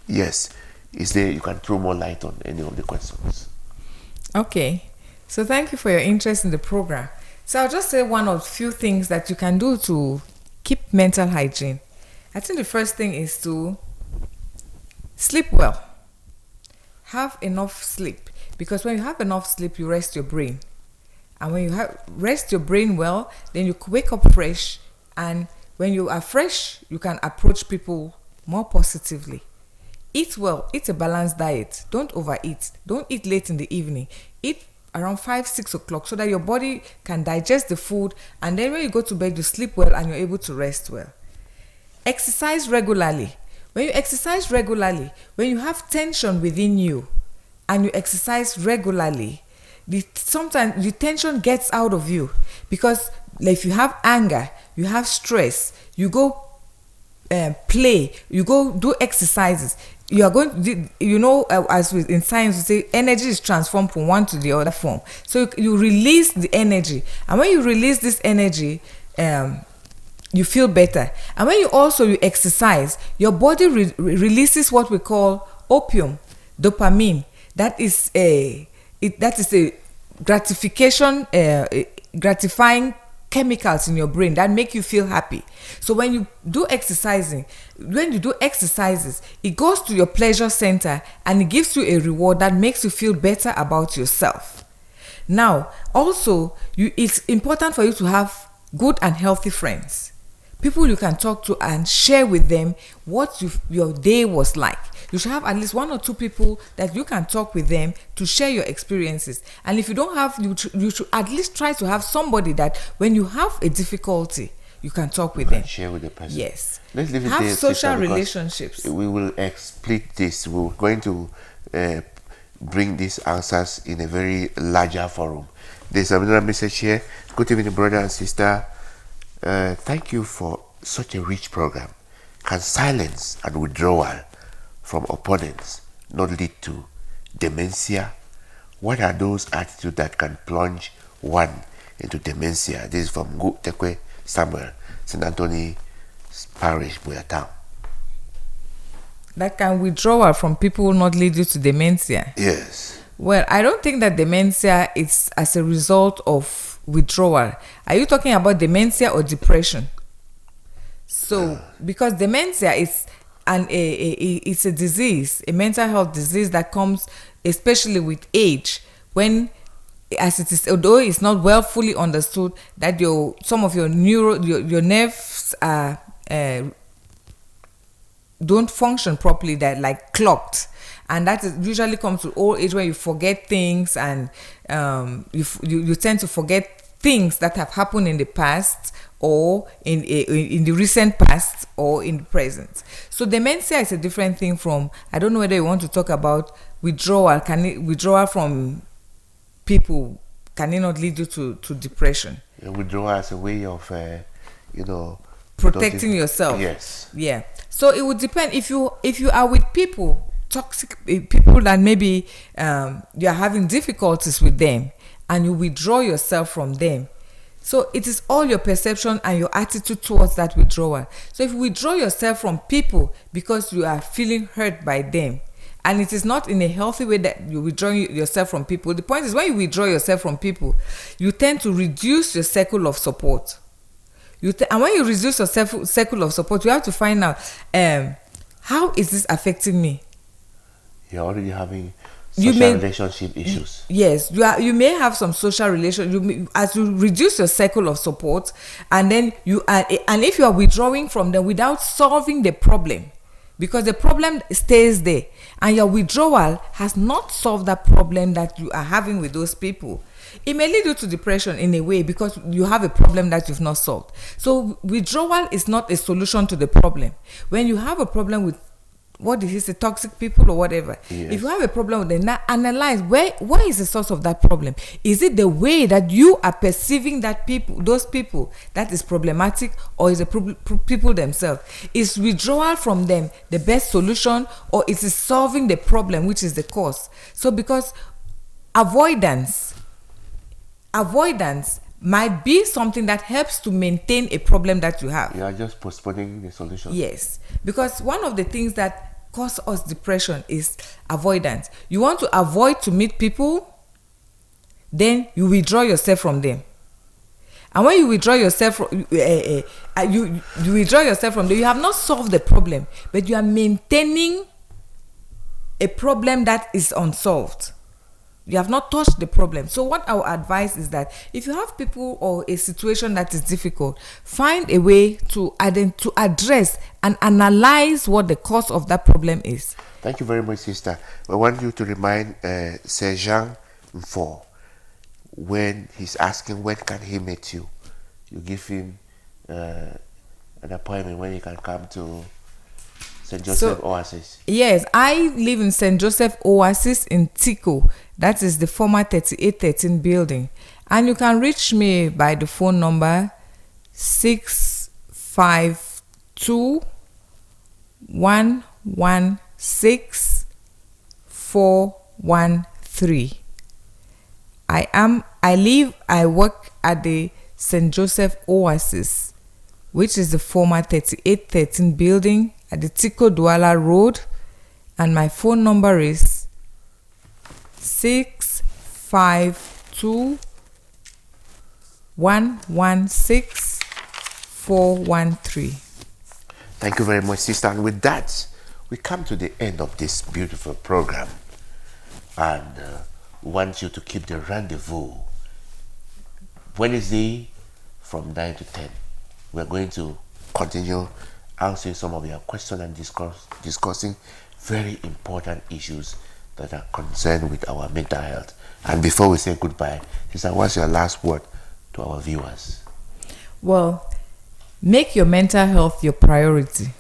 Yes. Is there, you can throw more light on any of the questions. Okay, so thank you for your interest in the program. So I'll just say one of few things that you can do to keep mental hygiene. I think the first thing is to sleep well. Have enough sleep, because when you have enough sleep, you rest your brain, and when you rest your brain well, then you wake up fresh, and when you are fresh, you can approach people more positively. Eat well, eat a balanced diet. Don't overeat. Don't eat late in the evening. Eat around 5, 6 o'clock so that your body can digest the food, and then when you go to bed, you sleep well and you're able to rest well. Exercise regularly. When you exercise regularly, when you have tension within you and you exercise regularly, sometimes the tension gets out of you, because if you have anger, you have stress, you go play, you go do exercises, you are going, as in science we say, energy is transformed from one to the other form. So you release the energy, and when you release this energy, you feel better. And when you exercise, your body releases what we call opium, dopamine. That is a gratification, gratifying chemicals in your brain that make you feel happy. So when you do exercises, it goes to your pleasure center and it gives you a reward that makes you feel better about yourself. Now, also, it's important for you to have good and healthy friends. People you can talk to and share with them what your day was like. You should have at least 1 or 2 people that you can talk with them to share your experiences. And if you don't have, you should at least try to have somebody that when you have a difficulty, you can talk with them. Share with the person. Yes. Let's leave it have there, social sister, relationships. We will split this. We're going to bring these answers in a very larger forum. There's another message here. Good evening, brother and sister. Thank you for such a rich program. Can silence and withdrawal from opponents not lead to dementia? What are those attitudes that can plunge one into dementia? This is from Tekwe Samuel, St. Anthony Parish, Boyatown. That can withdrawal from people not lead you to dementia? Yes. Well, I don't think that dementia is as a result of withdrawal. Are you talking about dementia or depression? So, because dementia is it's a disease, a mental health disease that comes especially with age, when, as it is, although it's not well fully understood, that some of your nerves are don't function properly, that like clogged. And that usually comes to old age, when you forget things, and you tend to forget things that have happened in the past, or in the recent past, or in the present. So dementia is a different thing from, I don't know whether you want to talk about withdrawal. Withdrawal from people, can it not lead you to depression? Withdrawal as a way of, protecting yourself. Yes. Yeah. So it would depend. If you are with people, toxic people that maybe you are having difficulties with them, and you withdraw yourself from them. So it is all your perception and your attitude towards that withdrawal. So if you withdraw yourself from people because you are feeling hurt by them, and it is not in a healthy way that you withdraw yourself from people, the point is, when you withdraw yourself from people, you tend to reduce your circle of support. And when you reduce your circle of support, you have to find out, how is this affecting me? You're already having social relationship issues. Yes, you may have some social relation. As you reduce your circle of support, and then and if you are withdrawing from them without solving the problem, because the problem stays there, and your withdrawal has not solved that problem that you are having with those people, it may lead you to depression in a way, because you have a problem that you've not solved. So withdrawal is not a solution to the problem. When you have a problem with, what did he say, toxic people or whatever, yes, if you have a problem with them, now analyze where is the source of that problem. Is it the way that you are perceiving those people that is problematic, or is it people themselves? Is withdrawal from them the best solution, or is it solving the problem, which is the cause? So because avoidance might be something that helps to maintain a problem that you have. You are just postponing the solution. Yes, because one of the things that cause us depression is avoidance. You want to avoid to meet people, then you withdraw yourself from them. And when you withdraw yourself from you withdraw yourself from them, you have not solved the problem, but you are maintaining a problem that is unsolved. You have not touched the problem. So what I would advise is that if you have people or a situation that is difficult, find a way to address and analyze what the cause of that problem is. Thank you very much, sister. I want you to remind Sir Jean Mfo, when he's asking when can he meet you, you give him an appointment when he can come to St. Joseph Oasis. Yes, I live in St. Joseph Oasis in Tico. That is the former 3813 building. And you can reach me by the phone number 652 116 413. I work at the St. Joseph Oasis, which is the former 3813 building at the Tico Douala Road, and my phone number is 652 116413. Thank you very much, sister. And with that, we come to the end of this beautiful program. And we want you to keep the rendezvous Wednesday from 9 to 10. We're going to continue answering some of your questions and discussing very important issues that are concerned with our mental health. And before we say goodbye, sister, what's your last word to our viewers? Well, make your mental health your priority,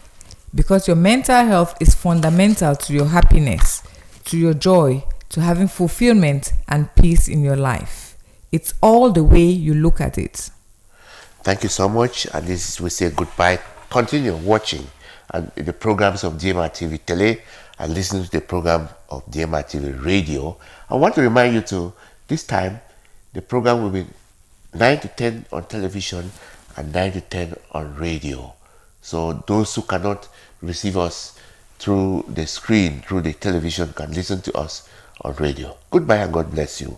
because your mental health is fundamental to your happiness, to your joy, to having fulfillment and peace in your life. It's all the way you look at it. Thank you so much. And this is we say goodbye. Continue watching the programs of DMR TV Tele and listening to the program of DMR TV Radio. I want to remind you to this time the program will be 9 to 10 on television and 9 to 10 on radio. So those who cannot receive us through the screen, through the television, can listen to us on radio. Goodbye and God bless you.